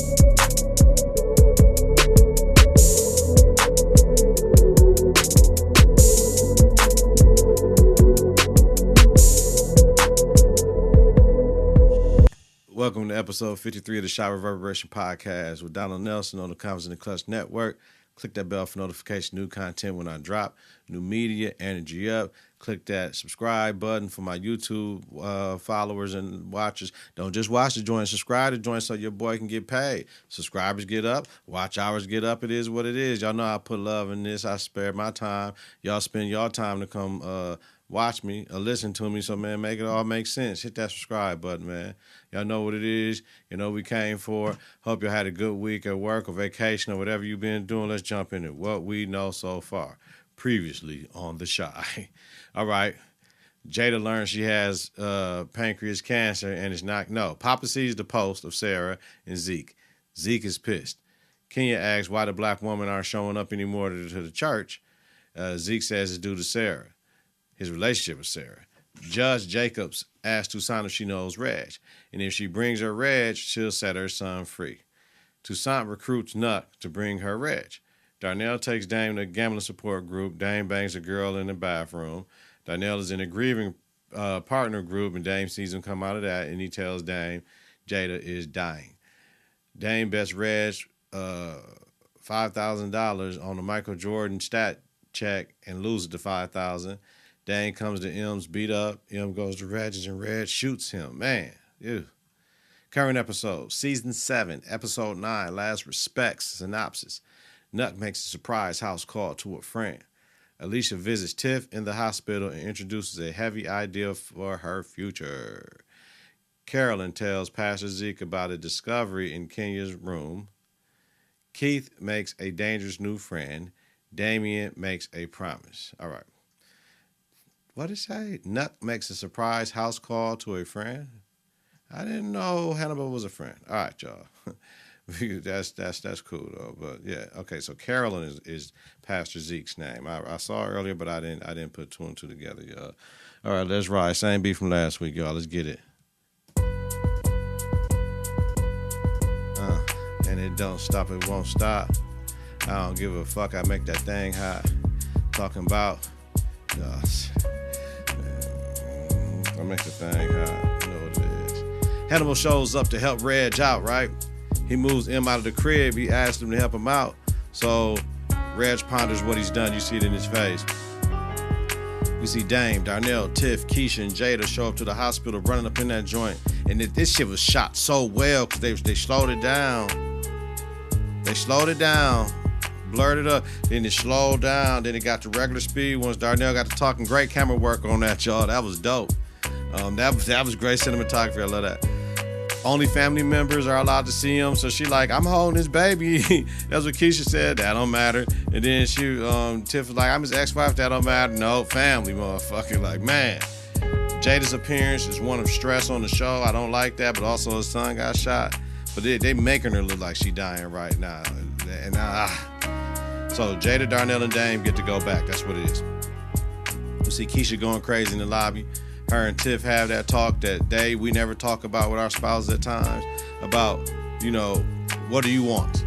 Welcome to episode 53 of the Reverberation podcast with Donald Nelson on the Konfidence and the Klutch network. Click that bell for notification, new content when I drop, new media, energy up. Click that subscribe button for my YouTube followers and watchers. Don't just watch the joint, subscribe to the joint so your boy can get paid. Subscribers get up, watch hours get up. It is what it is. Y'all know I put love in this. I spare my time. Y'all spend your time to come watch me or listen to me. So, man, make it all make sense. Hit that subscribe button, man. Y'all know what it is. You know what we came for. Hope you had a good week at work or vacation or whatever you've been doing. Let's jump into what we know so far. Previously on The Shy. All right. Jada learns she has pancreas cancer and is not. No. Papa sees the post of Sarah and Zeke. Zeke is pissed. Kenya asks why the black women aren't showing up anymore to the church. Zeke says it's due to Sarah. His relationship with Sarah. Judge Jacobs asks Toussaint if she knows Reg, and if she brings her Reg, she'll set her son free. Toussaint recruits Nuck to bring her Reg. Darnell takes Dame to a gambling support group. Dame bangs a girl in the bathroom. Darnell is in a grieving partner group, and Dame sees him come out of that, and he tells Dame Jada is dying. Dame bets Reg $5,000 on the Michael Jordan stat check and loses the $5,000. Dane comes to M's beat up. M goes to Reg's and Reg shoots him. Man, ew. Current episode, Season 7, Episode 9, Last Respects, synopsis. Nuck makes a surprise house call to a friend. Alicia visits Tiff in the hospital and introduces a heavy idea for her future. Carolyn tells Pastor Zeke about a discovery in Kenya's room. Keith makes a dangerous new friend. Damien makes a promise. All right. What did it say? Nuck makes a surprise house call to a friend. I didn't know Hannibal was a friend. All right, y'all. that's cool though. But yeah, okay. So Carolyn is Pastor Zeke's name. I saw it earlier, but I didn't put two and two together, y'all. All right, let's ride. Same beat from last week, y'all. Let's get it. And it don't stop. It won't stop. I don't give a fuck. I make that thing hot. Talking about. I make the thing hot. You know what it is. Hannibal shows up to help Reg out, right? He moves M out of the crib. He asks him to help him out. So Reg ponders what he's done. You see it in his face. We see Dame, Darnell, Tiff, Keisha, and Jada show up to the hospital running up in that joint. And this shit was shot so well because they slowed it down. They slowed it down. Blurred it up, then it slowed down, then it got to regular speed once Darnell got to talking. Great camera work on that, y'all. That was dope. That was great cinematography. I love that. Only family members are allowed to see him, so she like, I'm holding his baby. That's what Keisha said. That don't matter. And then Tiff was like, I'm his ex-wife. That don't matter. No, family, motherfucker. Like, man. Jada's appearance is one of stress on the show. I don't like that, but also his son got shot. But they making her look like she dying right now. And so Jada, Darnell, and Dame get to go back. That's what it is. We see Keisha going crazy in the lobby. Her and Tiff have that talk that we never talk about with our spouses at times about, what do you want?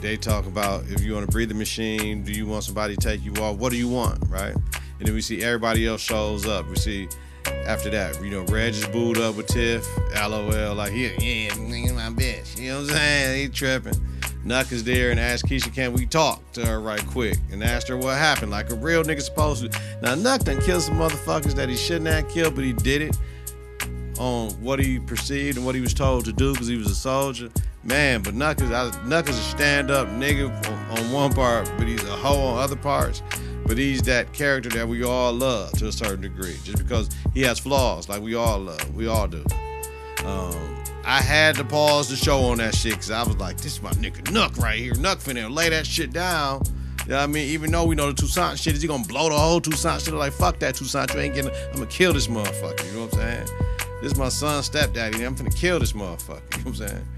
They talk about if you want a breathing machine, do you want somebody to take you off? What do you want, right? And then we see everybody else shows up. We see after that, Reg is booed up with Tiff. LOL, like, yeah, my bitch. You know what I'm saying? He tripping. Nuck is there and asks Keisha, can we talk to her right quick? And asked her what happened, like a real nigga supposed to. Now, Nuck done killed some motherfuckers that he shouldn't have killed, but he did it on what he perceived and what he was told to do because he was a soldier. Man, but Nuck is a stand-up nigga on one part, but he's a hoe on other parts. But he's that character that we all love to a certain degree, just because he has flaws like we all love. We all do. I had to pause the show on that shit because I was like, this is my nigga Nuck right here. Nuck finna lay that shit down. You know what I mean? Even though we know the Toussaint shit, is he gonna blow the whole Toussaint shit? Like, fuck that Toussaint, you ain't getting, I'm gonna kill this motherfucker. You know what I'm saying? This is my son's stepdaddy. I'm finna kill this motherfucker. You know what I'm saying?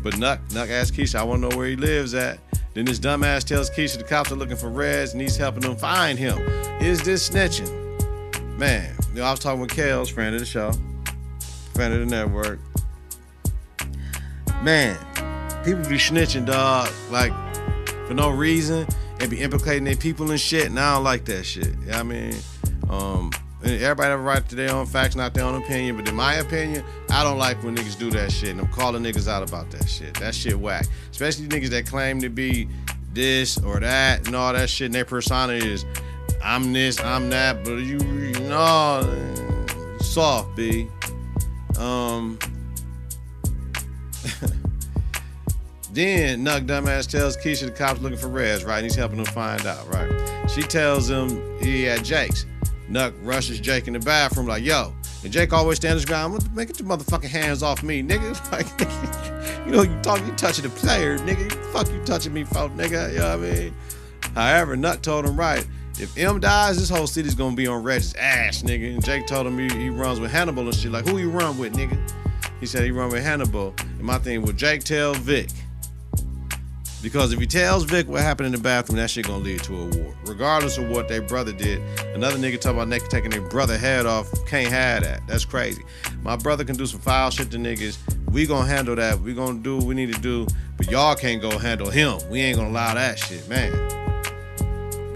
But Nuck asked Keisha, I wanna know where he lives at. Then this dumbass tells Keisha the cops are looking for Rez and he's helping them find him. Is this snitching? Man, I was talking with Kels, friend of the show, friend of the network. Man, People be snitching, dog, like, for no reason, and be implicating their people and shit, and I don't like that shit. You know what I mean? Everybody have a right to their own facts, not their own opinion, but in my opinion, I don't like when niggas do that shit, and I'm calling niggas out about that shit. That shit whack. Especially niggas that claim to be this or that and all that shit, and their persona is, I'm this, I'm that, but you know, soft, B. Then Nuck dumbass tells Keisha the cops looking for Reg, right? And he's helping him find out, right? She tells him he at Jake's. Nuck rushes Jake in the bathroom like, yo. And Jake always stands his ground. Man, get your motherfucking hands off me, nigga. Like, you know, you touching the player, nigga. Fuck you touching me, folk, nigga. You know what I mean? However, Nuck told him, right, if M dies, this whole city's gonna be on Reg's ass, nigga. And Jake told him he runs with Hannibal and shit. Like, who you run with, nigga? He said he run with Hannibal. And my thing was, Jake tell Vic. Because if he tells Vic what happened in the bathroom, that shit gonna lead to a war. Regardless of what their brother did. Another nigga talking about taking their brother head off, can't have that. That's crazy. My brother can do some foul shit to niggas. We gonna handle that. We gonna do what we need to do. But y'all can't go handle him. We ain't gonna allow that shit, man.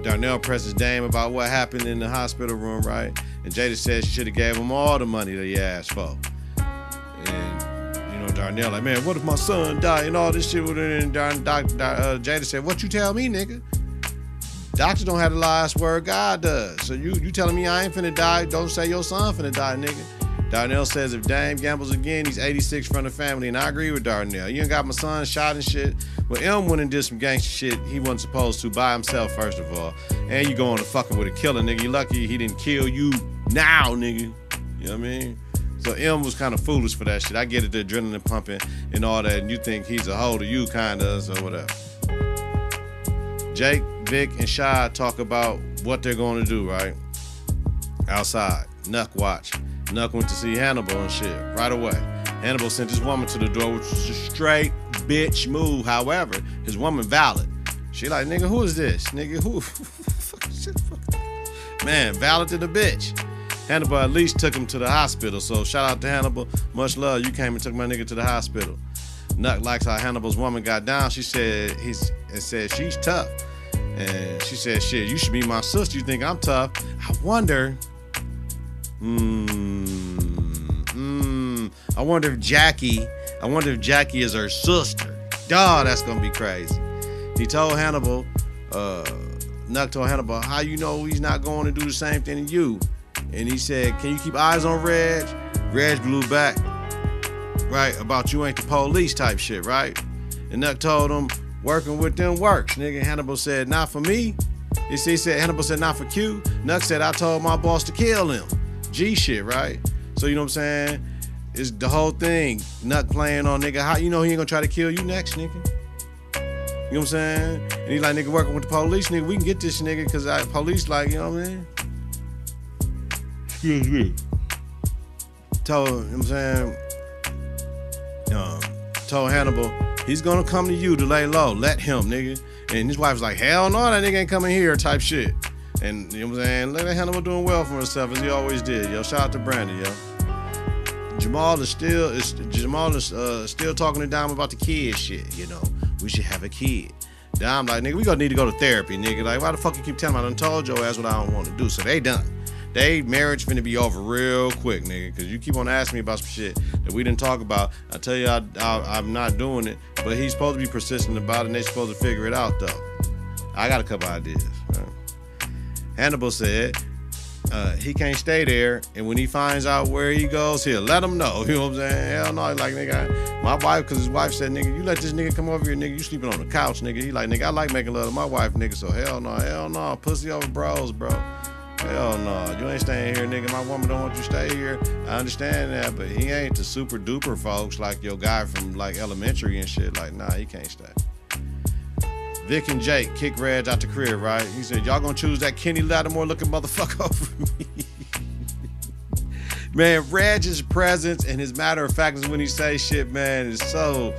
Darnell presses Dame about what happened in the hospital room, right? And Jada says she should have gave him all the money that he asked for. And Darnell like, man, what if my son died and all this shit? And Jada said, what you tell me, nigga? Doctors don't have the last word, God does. So you telling me I ain't finna die? Don't say your son finna die, nigga. Darnell says if Dame gambles again, he's 86 from the family, and I agree with Darnell. You ain't got my son shot and shit. Well, M went and did some gangster shit he wasn't supposed to by himself, first of all. And you going to fucking with a killer, nigga. You lucky he didn't kill you now, nigga. You know what I mean? So M was kind of foolish for that shit. I get it, the adrenaline pumping and all that, and you think he's a hoe to you, kind of, so whatever. Jake, Vic, and Shy talk about what they're going to do, right? Outside. Nuck watch. Nuck went to see Hannibal and shit right away. Hannibal sent his woman to the door, which was a straight bitch move. However, his woman valid. She like, nigga, who is this? Nigga, who? Man, valid to the bitch. Hannibal at least took him to the hospital, so shout out to Hannibal. Much love. You came and took my nigga to the hospital. Nuck likes how Hannibal's woman got down. She said she's tough. And she said, shit, you should be my sister. You think I'm tough? I wonder if Jackie is her sister. Dawg, that's gonna be crazy. He told Hannibal, Nuck told Hannibal, how you know he's not going to do the same thing to you? And he said, can you keep eyes on Reg? Reg blew back, right, about you ain't the police type shit, right? And Nuck told him, working with them works, nigga. Hannibal said, not for me. Hannibal said, not for Q. Nuck said, I told my boss to kill him. G shit, right? So you know what I'm saying? It's the whole thing. Nuck playing on, nigga, how you know he ain't gonna try to kill you next, nigga? You know what I'm saying? And he like, nigga, working with the police, nigga, we can get this nigga, cause police like, you know what I mean? Excuse me. Told, you know what I'm saying? Told Hannibal, he's gonna come to you to lay low. Let him, nigga. And his wife's like, hell no, that nigga ain't coming here type shit. And you know what I'm saying? Look at Hannibal doing well for himself as he always did. Yo, shout out to Brandon, yo. Jamal is still talking to Dom about the kid shit, you know. We should have a kid. Dom like, nigga, we gonna need to go to therapy, nigga. Like, why the fuck you keep telling me? I done told your ass what I don't want to do. So they done. They marriage finna be over real quick, nigga. Cause you keep on asking me about some shit that we didn't talk about. I tell you I'm not doing it. But he's supposed to be persistent about it and they supposed to figure it out though. I got a couple ideas. Right? Hannibal said he can't stay there, and when he finds out where he goes, he'll let him know. You know what I'm saying? Hell no. Like, nigga, my wife, because his wife said, nigga, you let this nigga come over here, nigga, you sleeping on the couch, nigga. He like, nigga, I like making love to my wife, nigga, so hell no. Pussy over bros, bro. Hell no. You ain't staying here, nigga. My woman don't want you to stay here. I understand that, but he ain't the super duper folks like your guy from like elementary and shit. Like, nah, he can't stay. Vic and Jake kick Reg out the crib, right? He said, y'all gonna choose that Kenny Lattimore looking motherfucker over me. Man, Reg's presence and his matter of fact is when he say shit, man, is so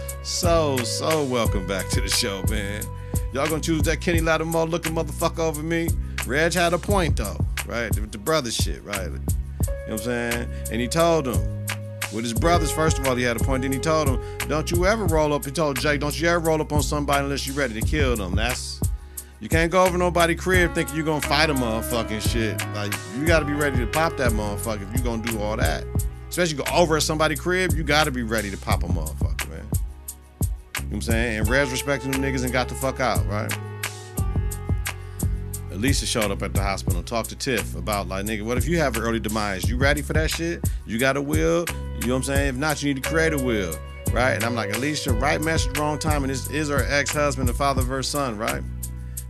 welcome back to the show, man. Y'all gonna choose that Kenny Lattimore looking motherfucker over me? Reg had a point though, right? The brother shit, right? You know what I'm saying? And he told him, with his brothers. First of all, he had a point. Then he told him, don't you ever roll up. He told Jake, don't you ever roll up on somebody unless you're ready to kill them. You can't go over nobody's crib thinking you're gonna fight a motherfucking shit. Like, you gotta be ready to pop that motherfucker if you gonna do all that. Especially go over at somebody's crib, you gotta be ready to pop a motherfucker, man. You know what I'm saying? And Rez respected them niggas and got the fuck out, right? Lisa showed up at the hospital and talked to Tiff about, like, nigga, what if you have an early demise? You ready for that shit? You got a will? You know what I'm saying? If not, you need to create a will, right? And I'm like, Alicia, right message, wrong time, and this is her ex-husband, the father of her son, right?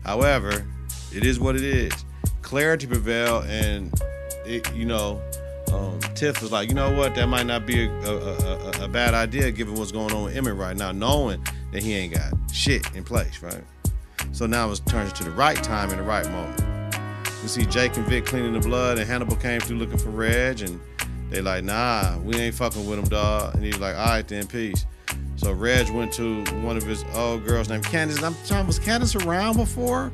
However, it is what it is. Clarity prevailed, and Tiff was like, you know what? That might not be a bad idea given what's going on with Emmett right now, knowing that he ain't got shit in place, right? So now it turns to the right time and the right moment. We see Jake and Vic cleaning the blood, and Hannibal came through looking for Reg, and they like, nah, we ain't fucking with him, dog. And he's like, all right, then, peace. So Reg went to one of his old girls named Candace. And I'm trying, was Candace around before?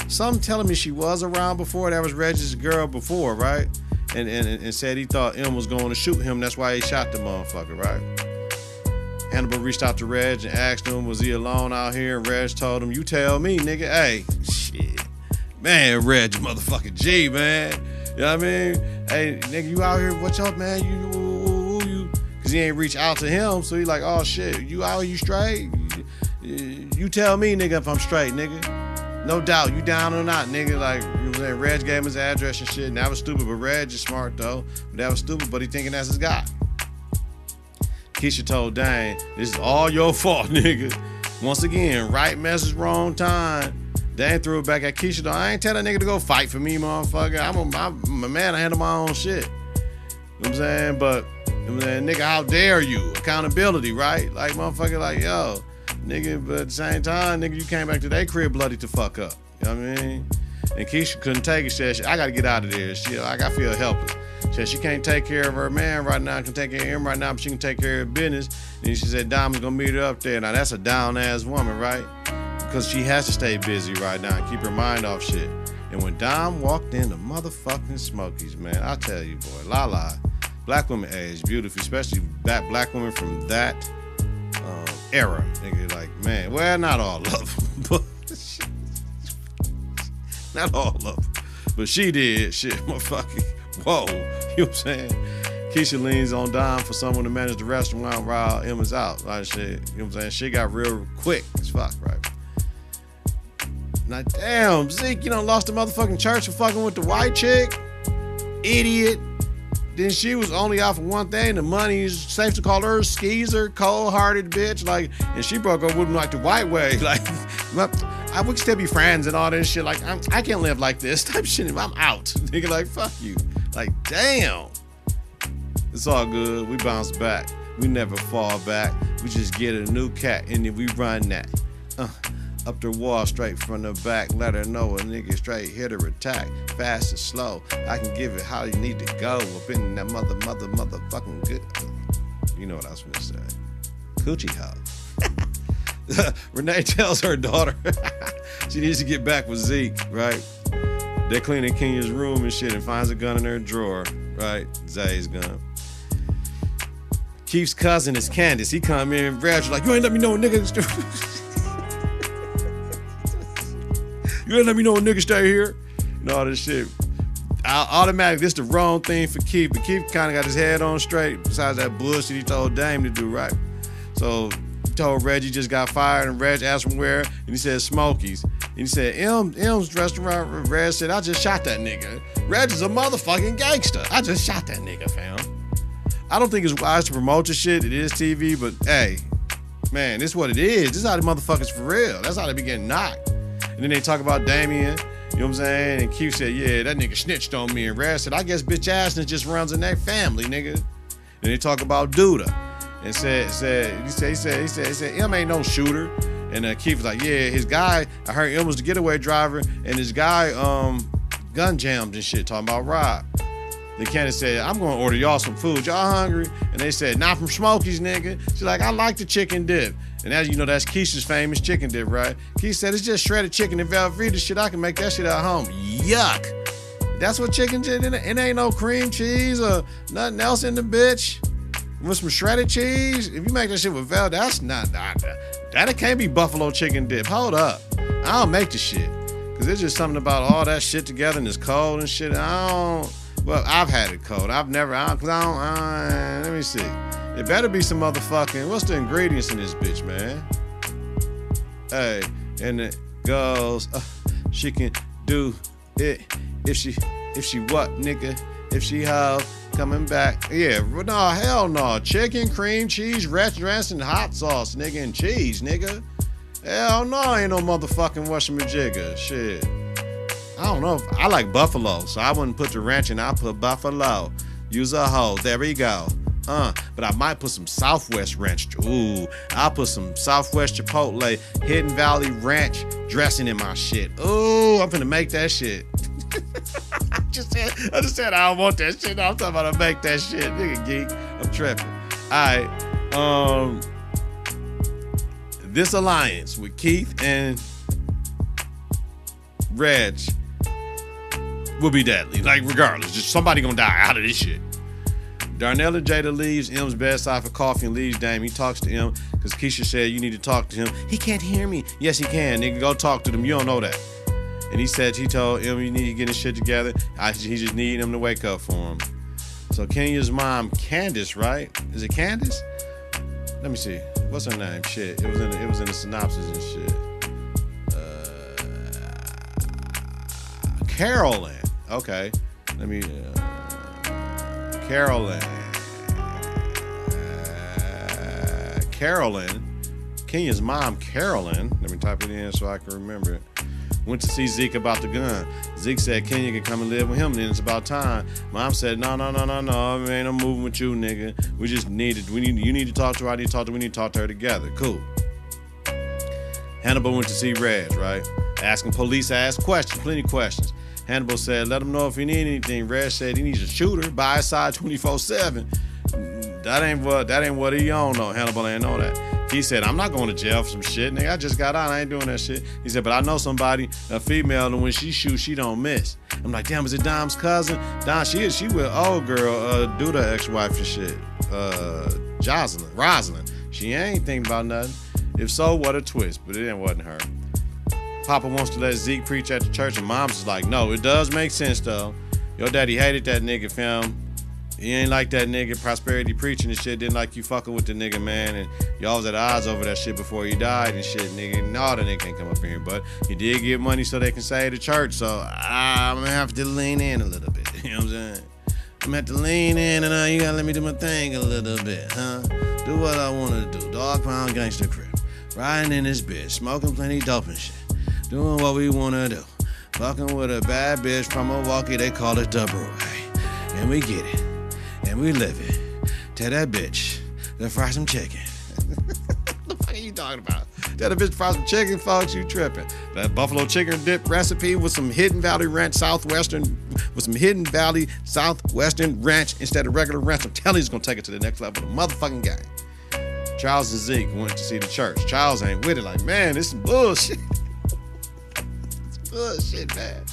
Some telling me she was around before. That was Reg's girl before, right? And said he thought M was going to shoot him. That's why he shot the motherfucker, right? Hannibal reached out to Reg and asked him, was he alone out here? And Reg told him, you tell me, nigga. Hey, shit. Man, Reg, motherfucking G, man. You know what I mean? Hey, nigga, you out here? What's up, man? You. Because he ain't reach out to him. So he like, oh, shit. You out here? You straight? You tell me, nigga, if I'm straight, nigga. No doubt. You down or not, nigga. Like, you know what I'm saying? Reg gave him his address and shit. And that was stupid. But Reg is smart, though. But that was stupid. But he thinking that's his guy. Keisha told Dane, this is all your fault, nigga. Once again, right message, wrong time. Dane threw it back at Keisha, though. I ain't tell that nigga to go fight for me, motherfucker. I'm a man, I handle my own shit. You know what I'm saying? But, you know what I'm saying, nigga, how dare you? Accountability, right? Like, motherfucker, like, yo, nigga, but at the same time, nigga, you came back to their crib bloody to fuck up. You know what I mean? And Keisha couldn't take it. She said, I gotta get out of there. She like, I feel helpless. She said she can't take care of her man right now, can take care of him right now, but she can take care of business. And she said Dom's gonna meet her up there. Now that's a down ass woman, right? Because she has to stay busy right now and keep her mind off shit. And when Dom walked in the motherfucking Smokies, man, I tell you, boy, black women age beautifully, especially black women from that era. Nigga, like, man, well, not all of them, but not all of them, but she did shit, motherfucking. Whoa, you know what I'm saying? Keisha leans on Dom for someone to manage the restaurant while Emma's out. Like shit, you know what I'm saying? Shit got real quick as fuck, right? Now, damn, Zeke, you done lost the motherfucking church for fucking with the white chick? Idiot. Then she was only out for one thing. The money is safe to call her a skeezer, cold-hearted bitch. Like, and she broke up with him like the white way. Like, I would still be friends and all this shit. Like, I can't live like this type shit. I'm out. Nigga, like, fuck you. Like, damn. It's all good. We bounce back. We never fall back. We just get a new cat and then we run that. Up the wall, straight from the back. Let her know a nigga straight hit her attack. Fast and slow. I can give it how you need to go. Up in that motherfucking good. You know what I was gonna say. Coochie hoe. Renee tells her daughter she needs to get back with Zeke, right? They're cleaning Kenya's room and shit and finds a gun in her drawer, right? Zay's gun. Keith's cousin is Candace. He come in and grabs you like, you ain't let me know a nigga. You ain't let me know a nigga stay here. And all this shit. Automatically, this the wrong thing for Keith. But Keith kind of got his head on straight. Besides that bullshit he told Dame to do, right? So he told Reggie just got fired. And Reg asked him where. And he said Smokies. And he said, M's restaurant. Reg said, I just shot that nigga. Reg is a motherfucking gangster. I just shot that nigga, fam. I don't think it's wise to promote your shit. It is TV. But hey, man, this is what it is. This is how the motherfuckers for real. That's how they be getting knocked. And then they talk about Damien, you know what I'm saying? And Keith said, yeah, that nigga snitched on me. And Raz said, I guess bitch assness just runs in their family, nigga. And they talk about Duda. And he said, M ain't no shooter. And Keith was like, yeah, his guy, I heard M was the getaway driver, and his guy gun jammed and shit, talking about Rob. Then Candace said, I'm gonna order y'all some food. Y'all hungry? And they said, not from Smokies, nigga. She's like, I like the chicken dip. And as you know, that's Keisha's famous chicken dip, right? Keisha said, it's just shredded chicken and Velveeta shit. I can make that shit at home. Yuck. That's what chicken did. It ain't no cream cheese or nothing else in the bitch. with some shredded cheese. If you make that shit with Vel, that's not that it can't be buffalo chicken dip. Hold up. I don't make the shit. Cause it's just something about all that shit together and it's cold and shit. Well, I've had it cold. I've never, let me see. It better be some motherfucking, what's the ingredients in this bitch, man? Hey, and it goes, she can do it if she what, nigga? If she have coming back. Yeah, no, hell no. Chicken, cream, cheese, ranch dressing, hot sauce, nigga, and cheese, nigga. Hell no, ain't no motherfucking whatchamajigga. Shit. I don't know. I like buffalo, so I wouldn't put the ranch in. I'll put buffalo. Use a hoe. There we go. But I might put some Southwest ranch. Ooh, I'll put some Southwest Chipotle Hidden Valley ranch dressing in my shit. Ooh, I'm finna make that shit. I just said I don't want that shit. No, I'm talking about to make that shit. Nigga geek. I'm tripping. All right. This alliance with Keith and Reg will be deadly. Like, regardless, just somebody gonna die out of this shit. Darnell and Jada leaves M's bedside for coffee and leaves Dame. He talks to M because Keisha said you need to talk to him. He can't hear me. Yes, he can. Nigga, go talk to them. You don't know that. And he said he told him you need to get his shit together. He just need him to wake up for him. So Kenya's mom, Candace, right? Is it Candace? Let me see. What's her name? Shit. It was in the synopsis and shit. Carolyn. Okay. Let me. Carolyn. Carolyn. Kenya's mom, Carolyn. Let me type it in so I can remember it. Went to see Zeke about the gun. Zeke said Kenya can come and live with him, then it's about time. Mom said, no, ain't no moving with you, nigga. You need to talk to her, I need to talk to her, we need to talk to her together. Cool. Hannibal went to see Reg, right? Asking police ass questions, plenty of questions. Hannibal said, let him know if he need anything. Reg said he needs a shooter by his side 24/7. That ain't what he on though. Hannibal ain't know that. He said, I'm not going to jail for some shit, nigga. I just got out. I ain't doing that shit. He said, but I know somebody, a female, and when she shoots, she don't miss. I'm like, damn, is it Dom's cousin? Dom, she with old girl, Duda ex-wife and shit. Rosalind. She ain't thinking about nothing. If so, what a twist. But it wasn't her. Papa wants to let Zeke preach at the church, and Mom's is like, no, it does make sense, though. Your daddy hated that nigga, fam. He ain't like that nigga prosperity preaching and shit. Didn't like you fucking with the nigga, man. And y'all was at odds over that shit before he died and shit, nigga. No, the nigga can't come up here. But he did give money so they can save the church. So I'm going to have to lean in a little bit. You know what I'm saying? I'm going to have to lean in and you got to let me do my thing a little bit, huh? Do what I want to do. Dog pound gangster crib. Riding in this bitch. Smoking plenty dope and shit. Doing what we want to do. Fucking with a bad bitch from Milwaukee. They call it the brew. And we get it. And we live it. Tell that bitch to fry some chicken. What the fuck are you talking about? Tell the bitch to fry some chicken, folks. You tripping. That buffalo chicken dip recipe with some Hidden Valley ranch Southwestern ranch instead of regular ranch. I'm telling you, he's gonna take it to the next level of the motherfucking game. Charles and Zeke went to see the church. Charles ain't with it. Like, man, this is bullshit. It's bullshit, man.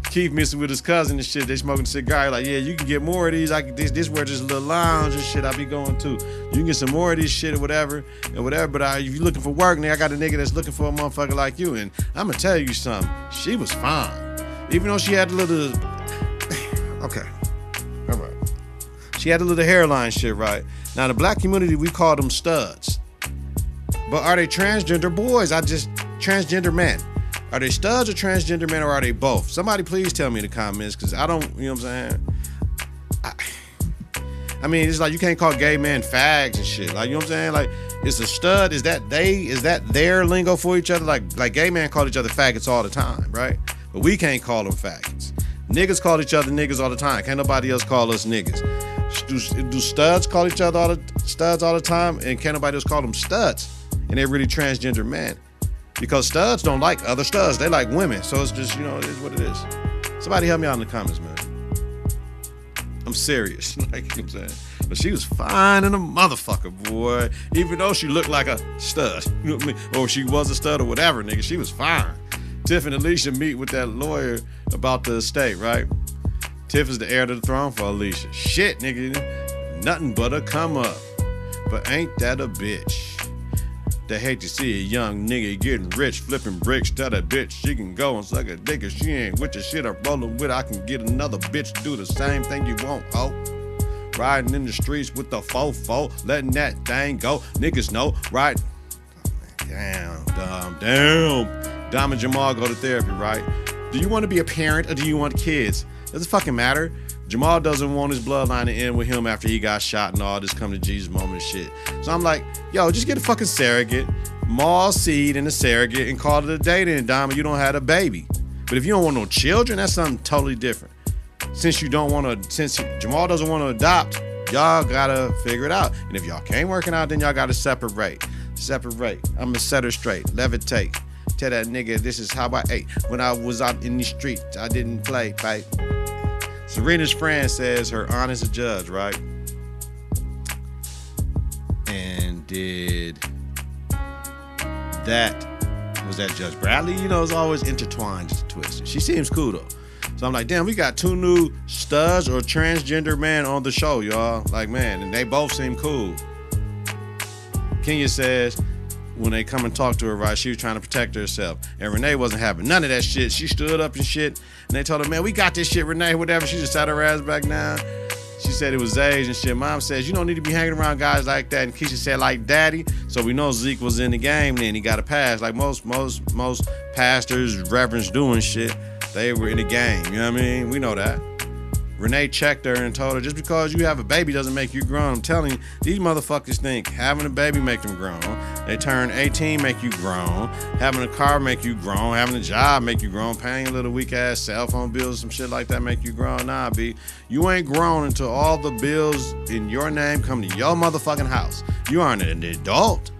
Keith missing with his cousin and shit. They smoking a cigar. Like, yeah, you can get more of these. This where just a little lounge and shit I be going to. You can get some more of this shit or whatever. But if you looking for work, nigga, I got a nigga that's looking for a motherfucker like you. And I'm gonna tell you something. She was fine, even though she had a little. Okay, all right. She had a little hairline shit, right? Now the black community, we call them studs. But are they transgender boys? Transgender men. Are they studs or transgender men, or are they both? Somebody please tell me in the comments, because I don't, you know what I'm saying? I mean, it's like you can't call gay men fags and shit. Like, you know what I'm saying? Like, it's a stud. Is that their lingo for each other? Like gay men call each other faggots all the time, right? But we can't call them faggots. Niggas call each other niggas all the time. Can't nobody else call us niggas. Do studs call each other studs all the time? And can't nobody else call them studs? And they're really transgender men. Because studs don't like other studs. They like women. So it's just, you know, it is what it is. Somebody help me out in the comments, man. I'm serious. Like, you know what I'm saying? But she was fine in a motherfucker, boy. Even though she looked like a stud. You know what I mean? Or she was a stud or whatever, nigga. She was fine. Tiff and Alicia meet with that lawyer about the estate, right? Tiff is the heir to the throne for Alicia. Shit, nigga. nothing but a come up. But ain't that a bitch? They hate to see a young nigga getting rich, flipping bricks. Tell that bitch she can go and suck a dick if she ain't with the shit I'm rolling with. I can get another bitch to do the same thing you won't, ho. Riding in the streets with the fofo, letting that thing go. Niggas know, right? Damn. Dom and Jamal go to therapy, right? Do you want to be a parent or do you want kids? Doesn't fucking matter. Jamal doesn't want his bloodline to end with him after he got shot and all this come to Jesus moment shit. So I'm like, yo, just get a fucking surrogate, maul seed in a surrogate and call it a day then, Dom, you don't have a baby. But if you don't want no children, that's something totally different. Since Jamal doesn't want to adopt, y'all gotta figure it out. And if y'all can't work it out, then y'all gotta separate. I'ma set her straight, levitate. Tell that nigga this is how I ate. When I was out in the street, I didn't play, fight. Serena's friend says her aunt is a judge, right? And was that Judge Bradley? You know, it's always intertwined, just twisted. She seems cool though. So I'm like, damn, we got 2 new studs or transgender men on the show, y'all. Like, man, and they both seem cool. Kenya says when they come and talk to her, right, she was trying to protect herself. And Renee wasn't having none of that shit. She stood up and shit. And they told her, man, we got this shit, Renee, whatever. She just sat her ass back down. She said it was age and shit. Mom says, you don't need to be hanging around guys like that. And Keisha said, like daddy. So we know Zeke was in the game then. He got a pass. Like most pastors, reverends doing shit, they were in the game. You know what I mean? We know that. Renee checked her and told her, just because you have a baby doesn't make you grown. I'm telling you, these motherfuckers think having a baby make them grown. They turn 18 make you grown. Having a car make you grown. Having a job make you grown. Paying a little weak ass cell phone bills, some shit like that make you grown. Nah, B. You ain't grown until all the bills in your name come to your motherfucking house. You aren't an adult.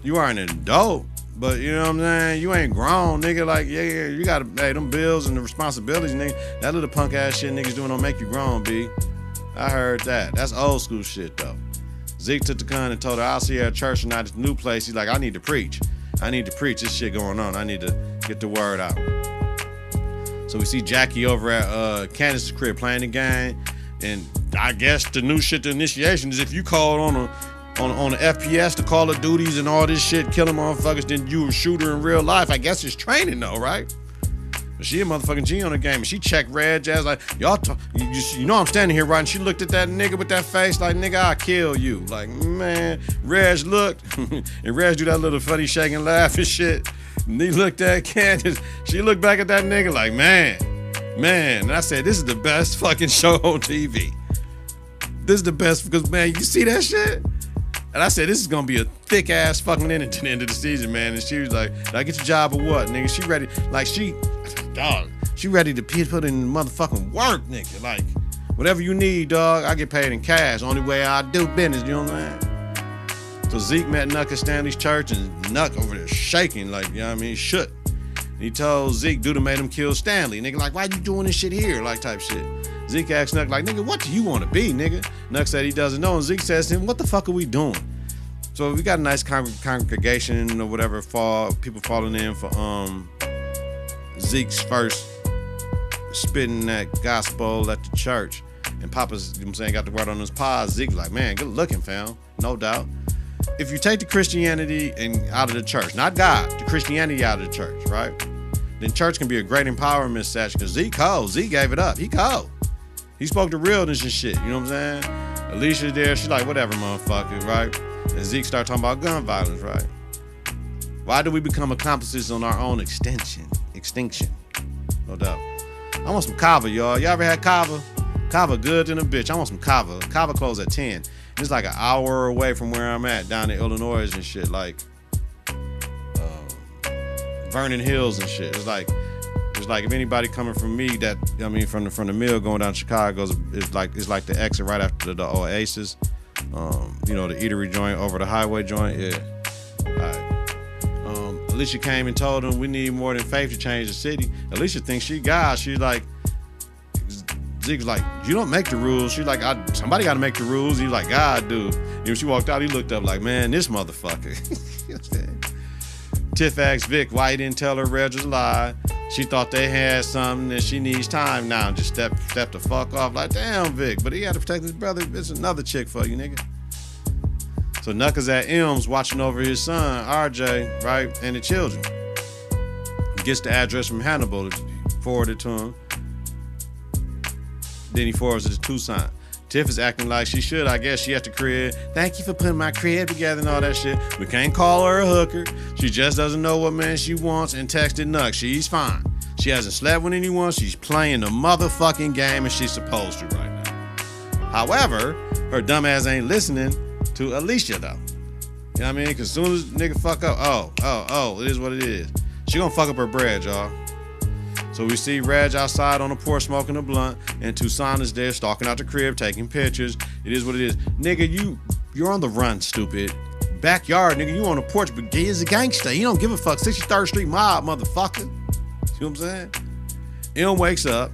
You are an adult. But you know what I'm saying? You ain't grown, nigga. Like, yeah, you gotta pay them bills and the responsibilities, nigga. That little punk ass shit niggas doing don't make you grown, B. I heard that. That's old school shit, though. Zeke took the gun and told her, I'll see her at church tonight at the new place. He's like, I need to preach. This shit going on. I need to get the word out. So we see Jackie over at Candace's crib playing the game. And I guess the new shit, the initiation, is if you called on the FPS, the Call of Duties and all this shit, killing motherfuckers, then you a shooter in real life. I guess it's training though, right? But she a motherfucking G on the game, and she checked Reg as like, y'all, you know I'm standing here, right? And she looked at that nigga with that face like, nigga, I'll kill you. Like, man, Reg looked, and Reg do that little funny shake and laugh and shit. And he looked at Candace, she looked back at that nigga like, man. And I said, this is the best fucking show on TV. This is the best, because, man, you see that shit? And I said, this is going to be a thick-ass fucking ending to the end of the season, man. And she was like, did I get your job or what, nigga? She ready, like, she ready to put in motherfucking work, nigga. Like, whatever you need, dog, I get paid in cash. Only way I do business, you know what I'm saying? So Zeke met Nuck at Stanley's church, and Nuck over there shaking, like, you know what I mean, shook. And he told Zeke, dude made him kill Stanley. Nigga, like, why you doing this shit here? Like, type shit. Zeke asked Nuck, like, nigga, what do you want to be, nigga? Nuck said he doesn't know, and Zeke says to him, what the fuck are we doing? So we got a nice congregation or whatever, people falling in for Zeke's first spitting that gospel at the church. And Papa's, you know what I'm saying, got the word on his paws. Zeke's like, man, good looking, fam. No doubt. If you take the Christianity out of the church, not God, the Christianity out of the church, right? Then church can be a great empowerment session, because Zeke cold. Zeke gave it up. He cold. He spoke to realness and shit, you know what I'm saying? Alicia's there, she's like, whatever, motherfucker, right? And Zeke started talking about gun violence, right? Why do we become accomplices on our own extinction? No doubt. I want some kava, y'all. Y'all ever had kava? Kava good than a bitch. I want some kava. Kava closed at 10. It's like an hour away from where I'm at, down in Illinois and shit, like Vernon Hills and shit. It's like if anybody coming from me from the mill going down to Chicago, it's like the exit right after the Oasis. You know, the eatery joint over the highway joint. Yeah. All right. Alicia came and told him we need more than faith to change the city. Alicia thinks she God. She's like, Zeke's like, you don't make the rules. She's like, somebody got to make the rules. He's like, God, dude. And when she walked out, he looked up like, man, this motherfucker. Tiff asked Vic why he didn't tell her Reg was alive. She thought they had something and she needs time now. Just step the fuck off. Like, damn, Vic. But he had to protect his brother. It's another chick for you, nigga. So Nuck is at M's watching over his son, RJ, right? And the children. He gets the address from Hannibal, forwarded to him. Then he forwards it to Tucson. Tiff is acting like she should. I guess she at the crib. Thank you for putting my crib together and all that shit. We can't call her a hooker. She just doesn't know what man she wants and texted Nuck. She's fine. She hasn't slept with anyone. She's playing the motherfucking game and she's supposed to right now. However, her dumb ass ain't listening to Alicia though. You know what I mean? Because as soon as nigga fuck up, it is what it is. She gonna fuck up her bread, y'all. So we see Reg outside on the porch smoking a blunt, and Tucson is there stalking out the crib, taking pictures. It is what it is. Nigga, you're on the run, stupid. Backyard, nigga, you on the porch, but he is a gangster. You don't give a fuck. 63rd Street mob, motherfucker. See what I'm saying? M wakes up,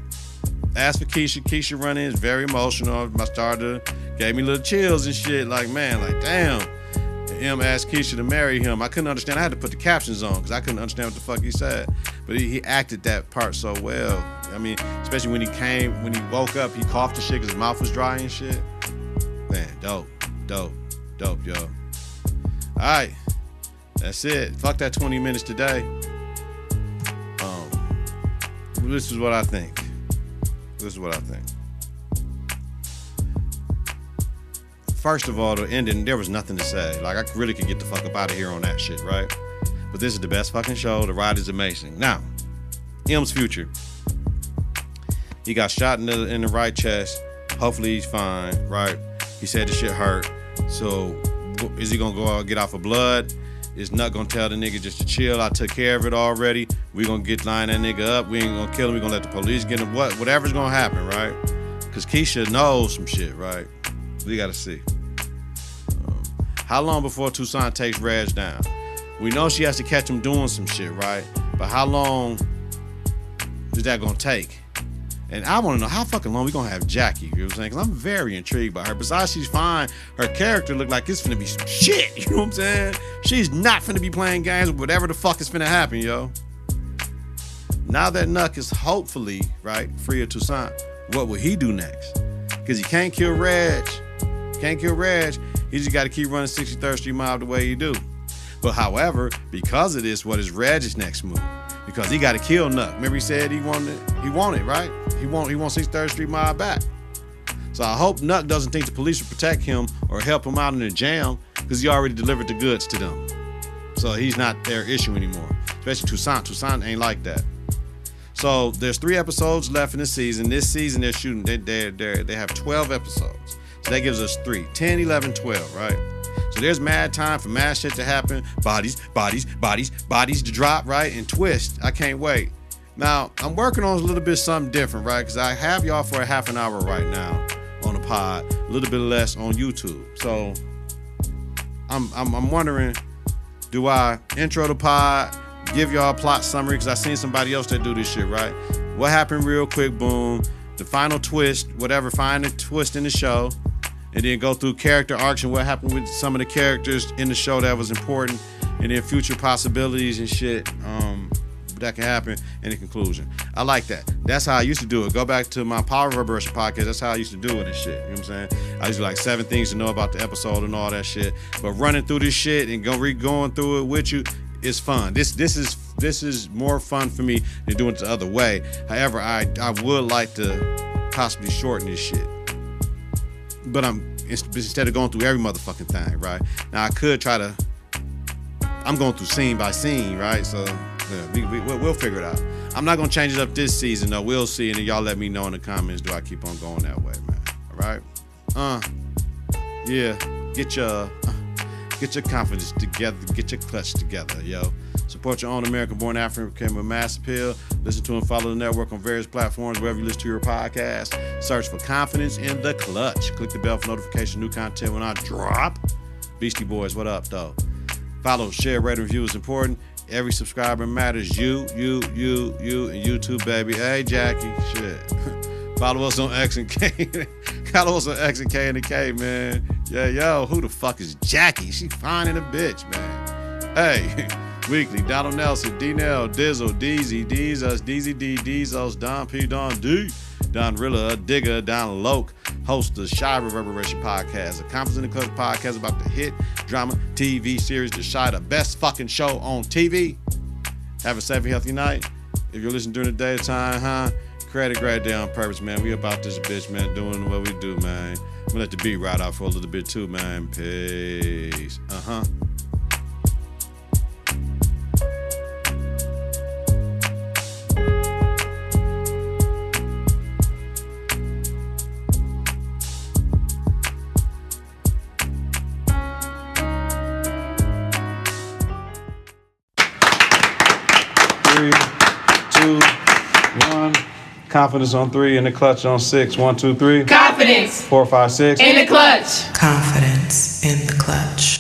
asks for Keisha. Keisha running is very emotional. My starter gave me little chills and shit. Like, man, like, damn. M asked Keisha to marry him. I couldn't understand. I had to put the captions on because I couldn't understand what the fuck he said. But he acted that part so well. I mean, especially when he woke up, he coughed and shit because his mouth was dry and shit. Man, dope, yo. All right, that's it. Fuck that 20 minutes today. This is what I think. First of all, the ending, there was nothing to say. Like, I really could get the fuck up out of here on that shit, right? But this is the best fucking show. The ride is amazing. Now, M's future. He got shot in the right chest. Hopefully he's fine, right? He said the shit hurt. So, is he gonna go out and get off of blood? Is Nut gonna tell the nigga just to chill? I took care of it already. We gonna line that nigga up. We ain't gonna kill him. We gonna let the police get him. Whatever's gonna happen, right? Because Keisha knows some shit, right? We gotta see. How long before Tucson takes Reg down? We know she has to catch him doing some shit, right? But how long is that gonna take? And I wanna know how fucking long we gonna have Jackie, you know what I'm saying? Because I'm very intrigued by her. Besides she's fine, her character look like it's finna be some shit, you know what I'm saying? She's not finna be playing games with whatever the fuck is finna happen, yo. Now that Nuck is hopefully, right, free of Tucson, what will he do next? Because he can't kill Reg. He just got to keep running 63rd Street mob the way he do. But however, because of this, what is Reg's next move? Because he got to kill Nuck. Remember he said he wanted, right? He want 63rd Street mob back. So I hope Nuck doesn't think the police will protect him or help him out in the jam because he already delivered the goods to them. So he's not their issue anymore. Especially Tucson. Tucson ain't like that. So there's 3 episodes left in the season. This season they're shooting, they have 12 episodes. So that gives us 3, 10, 11, 12, right? So there's mad time for mad shit to happen. Bodies to drop, right? And twist. I can't wait. Now, I'm working on a little bit something different, right? Because I have y'all for a half an hour right now on the pod, a little bit less on YouTube. So I'm wondering, do I intro the pod, give y'all a plot summary? Because I seen somebody else that do this shit, right? What happened real quick, boom. The final twist, whatever, find the twist in the show. And then go through character arcs and what happened with some of the characters in the show that was important. And then future possibilities and shit that can happen in the conclusion. I like that. That's how I used to do it. Go back to my Power Reverberation podcast. That's how I used to do it and shit. You know what I'm saying? I used to like 7 things to know about the episode and all that shit. But running through this shit and going through it with you is fun. This is more fun for me than doing it the other way. However, I would like to possibly shorten this shit. But instead of going through every motherfucking thing, right? Now I could try to. I'm going through scene by scene, right? So yeah, we'll figure it out. I'm not gonna change it up this season though. We'll see, and then y'all let me know in the comments. Do I keep on going that way, man? All right. Yeah. Get your confidence together. Get your clutch together, yo. Support your own American-born African with mass appeal. Listen to and follow the network on various platforms, wherever you listen to your podcast. Search for Confidence in the Klutch. Click the bell for notification, new content when I drop. Beastie Boys, what up, though? Follow, share, rate, and review is important. Every subscriber matters. You, and YouTube, baby. Hey, Jackie, shit. Follow us on X and K. Follow us on X and K and the K, man. Yeah, yo, who the fuck is Jackie? She fine in a bitch, man. Hey. Weekly. Donald Nelson, D-Nell, Dizzle, Deezy, Deezus, Deezy D, Deezus, Don P, Don D, Don Rilla, Digger, Don Loke, host of the Shy Reverberation podcast, a Confidence in the Klutch podcast about the hit drama TV series The Shy, the best fucking show on TV. Have a safe and healthy night. If you're listening during the daytime, create a great day on purpose, man. We about this bitch, man, doing what we do, man. I'm gonna let the beat ride out for a little bit too, man. Peace. Three, two, one. Confidence on 3 and the Klutch on 6. 1, 2, 3. Confidence. 4, 5, 6. In the Klutch. Confidence in the Klutch.